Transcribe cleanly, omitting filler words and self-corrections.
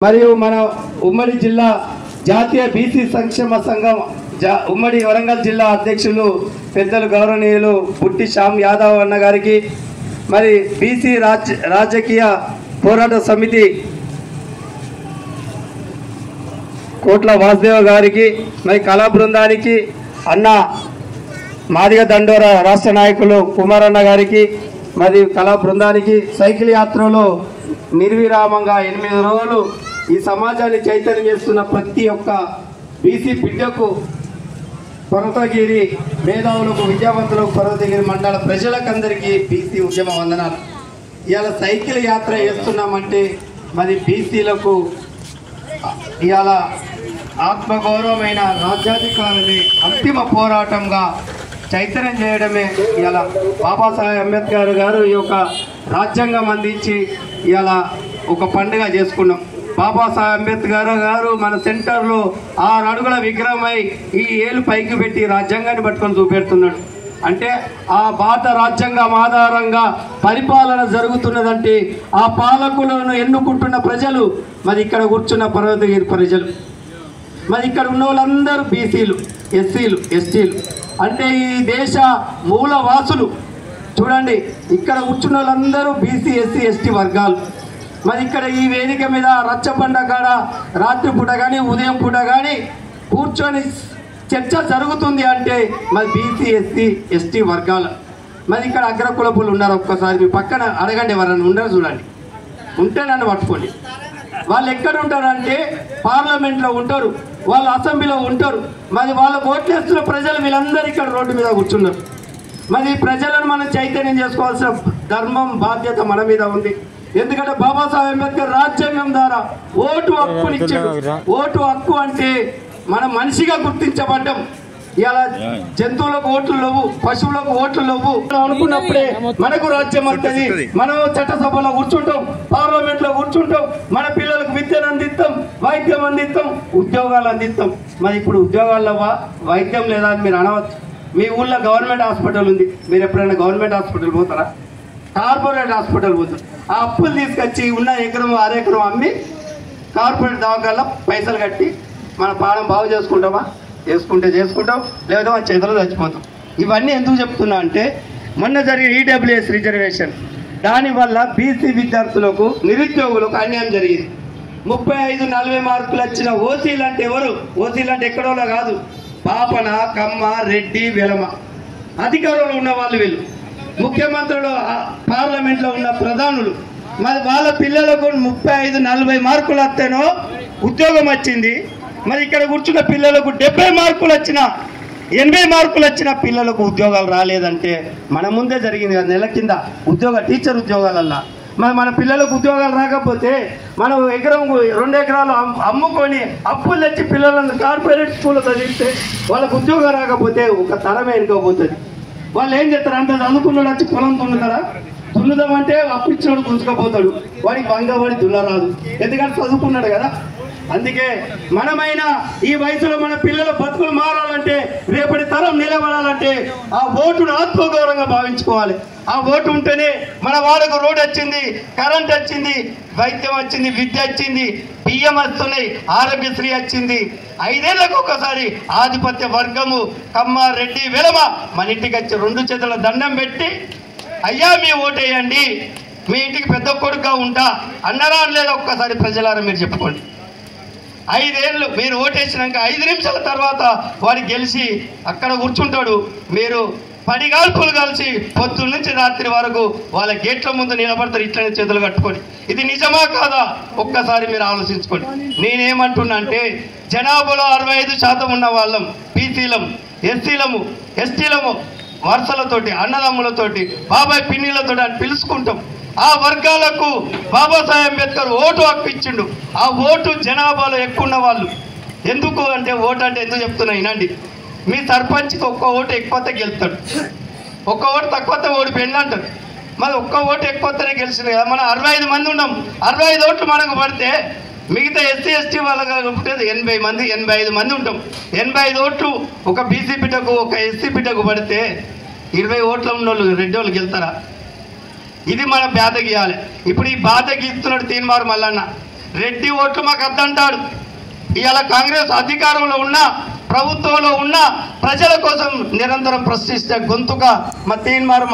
మరియు మన ఉమ్మడి జిల్లా జాతీయ బీసీ సంక్షేమ సంఘం ఉమ్మడి వరంగల్ జిల్లా అధ్యక్షులు పెద్దలు గౌరవనీయులు పుట్టి శ్యామ్ యాదవ్ అన్న గారికి, మరి బీసీ రాజకీయ పోరాట సమితి కోట్ల వాసుదేవ్ గారికి, మరి కళా బృందానికి, అన్న మాదిగ దండోర రాష్ట్ర నాయకులు కుమారన్న గారికి, మరి కళా బృందానికి, సైకిల్ యాత్రలో నిర్విరామంగా 8 రోజులు ఈ సమాజాన్ని చైతన్యం చేస్తున్న ప్రతి ఒక్క బీసీ బిడ్డకు, పర్వతగిరి మేధావులకు, విద్యావంతులకు, పర్వతగిరి మండల ప్రజలకందరికీ బీసీ ఉద్యమ వందనాలు. ఇవాళ సైకిల్ యాత్ర చేస్తున్నామంటే మరి బీసీలకు ఇవాళ ఆత్మగౌరవమైన రాజ్యాధికారాన్ని అంతిమ పోరాటంగా చైతన్యం చేయడమే ఇవాళ బాబాసాహెబ్ అంబేద్కర్ గారు ఈ యొక్క రాజ్యాంగం అందించి ఇవాళ ఒక పండుగ చేసుకున్నాం. బాబాసాహెబ్ అంబేద్కర్ గారు మన సెంటర్లో 6 అడుగుల విగ్రహమై ఈ ఏలు పైకి పెట్టి రాజ్యాంగాన్ని పట్టుకొని చూపెడుతున్నాడు. అంటే ఆ భారత రాజ్యాంగం ఆధారంగా పరిపాలన జరుగుతున్నదంటే ఆ పాలకులను ఎన్నుకుంటున్న ప్రజలు, మరి ఇక్కడ కూర్చున్న పర్వతగిరి ప్రజలు, మరి ఇక్కడ ఉన్న వాళ్ళందరూ బీసీలు, ఎస్సీలు, ఎస్టీలు, అంటే ఈ దేశ మూలవాసులు. చూడండి, ఇక్కడ కూర్చున్న వాళ్ళందరూ బీసీ, ఎస్సీ, ఎస్టీ వర్గాలు. మరి ఇక్కడ ఈ వేదిక మీద రచ్చబండ కాడ రాత్రి పూట కానీ ఉదయం పూట కానీ కూర్చొని చర్చ జరుగుతుంది అంటే మరి బీసీ, ఎస్సీ, ఎస్టీ వర్గాలు. మరి ఇక్కడ అగ్రకులపులు ఉన్నారు. ఒక్కసారి మీ పక్కన అడగండి, ఎవరన్నా ఉండరు చూడండి, ఉంటే నన్ను పట్టుకోండి. వాళ్ళు ఎక్కడ ఉంటారంటే పార్లమెంట్లో ఉంటారు, వాళ్ళు అసెంబ్లీలో ఉంటారు. మరి వాళ్ళకు ఓట్లేస్తున్న ప్రజలు వీళ్ళందరూ ఇక్కడ రోడ్డు మీద కూర్చున్నారు. మరి ప్రజలను మనం చైతన్యం చేసుకోవాల్సిన ధర్మం, బాధ్యత మన మీద ఉంది. ఎందుకంటే బాబాసాహెబ్ అంబేద్కర్ రాజ్యాంగం ద్వారా ఓటు హక్కునిచ్చాడు. ఓటు హక్కు అంటే మనం మనిషిగా గుర్తించబడ్డం. ఇలా జంతువులకు ఓట్లు లేవు, పశువులకు ఓట్లు లేవు అనుకున్నప్పుడే మనకు రాజ్యం వస్తుంది. మనం చట్టసభలో కూర్చుంటాం, పార్లమెంట్ లో కూర్చుంటాం, మన పిల్లలకు విద్యను అందిస్తాం, వైద్యం అందిస్తాం, ఉద్యోగాలు అందిస్తాం. మరి ఇప్పుడు ఉద్యోగాల్లో వైద్యం లేదా అని మీరు అనవచ్చు. మీ ఊళ్ళో గవర్నమెంట్ హాస్పిటల్ ఉంది, మీరు ఎప్పుడైనా గవర్నమెంట్ హాస్పిటల్ పోతారా? కార్పొరేట్ హాస్పిటల్ పోతారు. ఆ అప్పులు తీసుకొచ్చి ఉన్న ఎకరం 6 ఎకరం అమ్మి కార్పొరేట్ దవాఖానలో పైసలు కట్టి మన పాలన బాగు చేసుకుంటామా? చేసుకుంటాం, లేదా మన చేతిలో చచ్చిపోతాం. ఇవన్నీ ఎందుకు చెప్తున్నా అంటే మొన్న జరిగిన ఈడబ్ల్యూఎస్ రిజర్వేషన్, దానివల్ల బీసీ విద్యార్థులకు, నిరుద్యోగులకు అన్యాయం జరిగింది. 35-40 మార్కులు వచ్చిన ఓసీలు అంటే ఎవరు? ఓసీలు అంటే ఎక్కడోలా కాదు, పాపన, కమ్మ, రెడ్డి, వెలమ, అధికారంలో ఉన్న వాళ్ళు వీళ్ళు. ముఖ్యమంత్రులు, పార్లమెంట్లో ఉన్న ప్రధానులు, మరి వాళ్ళ పిల్లలకు 35-40 మార్కులు వస్తేనో ఉద్యోగం వచ్చింది. మరి ఇక్కడ కూర్చున్న పిల్లలకు 70 మార్కులు వచ్చినా, 80 మార్కులు వచ్చిన పిల్లలకు ఉద్యోగాలు రాలేదంటే మన ముందే జరిగింది కదా. నెల కింద టీచర్ ఉద్యోగాలల్లా మరి మన పిల్లలకు ఉద్యోగాలు రాకపోతే మనం 1-2 ఎకరాలు అమ్ముకొని అప్పులు తెచ్చి పిల్లలను కార్పొరేట్ స్కూల్లో చదివిస్తే వాళ్ళకు ఉద్యోగం రాకపోతే ఒక తరమే ఎనుకోపోతుంది. వాళ్ళు ఏం చేస్తారు? అంత చదువుకున్నాడు వచ్చి పొలం దున్నుతారా? దున్నుదామంటే అప్పు ఇచ్చినోడు గుంజుకపోతాడు, వాడికి వంగవాడి దున్నరాదు, ఎందుకంటే చదువుకున్నాడు కదా. అందుకే మనమైనా ఈ వయసులో మన పిల్లల బతుకులు మారాలంటే, రేపటి తరం నిలబడాలంటే ఆ ఓటును ఆత్మగౌరవంగా భావించుకోవాలి. ఆ ఓటు ఉంటేనే మన వాళ్ళకు రోడ్ వచ్చింది, కరెంట్ వచ్చింది, వైద్యం వచ్చింది, విద్య వచ్చింది, బియ్యం వస్తున్నాయి, ఆరోగ్యశ్రీ వచ్చింది. 5 ఏళ్లకు ఒకసారి ఆధిపత్య వర్గము, కమ్మ, రెడ్డి, వెలమ మన ఇంటికి వచ్చి 2 చేతుల దండం పెట్టి, అయ్యా మీ ఓటేయండి, మీ ఇంటికి పెద్ద కొడుకుగా ఉంటా అన్నరా లేదా? ఒక్కసారి ప్రజలారా మీరు చెప్పుకోండి. 5 ఏళ్ళు మీరు ఓటేసినాక 5 నిమిషాల తర్వాత వాడు గెలిచి అక్కడ కూర్చుంటాడు. మీరు 10 గాల్పులు కలిసి పొద్దున్న నుంచి రాత్రి వరకు వాళ్ళ గేట్ల ముందు నిలబడతారు, ఇట్లనే చేతులు కట్టుకొని. ఇది నిజమా కాదా? ఒక్కసారి మీరు ఆలోచించుకోండి. నేనేమంటున్నా అంటే జనాభాలో 65% ఉన్న వాళ్ళం బీసీలం, ఎస్సీలము, ఎస్టీలము, వరుసలతోటి, అన్నదమ్ములతోటి, బాబాయ్ పిన్నిలతో అని పిలుచుకుంటాం. ఆ వర్గాలకు బాబాసాహెబ్ అంబేద్కర్ ఓటు హక్కు ఇచ్చిండు. ఆ ఓటు జనాభాలో ఎక్కువ ఉన్న వాళ్ళు. ఎందుకు అంటే ఓటు అంటే ఎందుకు చెప్తున్నా వినండి. మీ సర్పంచ్కి 1 ఓటు ఎక్కువతే గెలుస్తాడు, 1 ఓటు తక్కువతే ఓడిపోయింది అంటారు. మరి 1 ఓటు ఎక్కువతేనే గెలిచింది కదా. మనం 65 మంది ఉన్నాం, 65 ఓట్లు మనకు పడితే మిగతా ఎస్సీ ఎస్టీ వాళ్ళగా ఉంటుంది 85 మంది ఉంటాం. 85 ఓట్లు ఒక బీసీ బిడ్డకు, ఒక ఎస్సీ బిడ్డకు పడితే 20 ఓట్ల ఉన్న వాళ్ళు రెడ్డి వాళ్ళు గెలుతారా? ఇది మన బాధ గీయాలి. ఇప్పుడు ఈ బాధ గీస్తున్నాడు తీన్మార్ మల్లన్న. రెడ్డి ఓట్లు మాకు అద్దంటాడు. ఇవాళ కాంగ్రెస్ అధికారంలో ఉన్న ప్రభుత్వంలో ఉన్న ప్రజల కోసం నిరంతరం ప్రశ్నిస్తే గొంతుగా మా తీన్మార్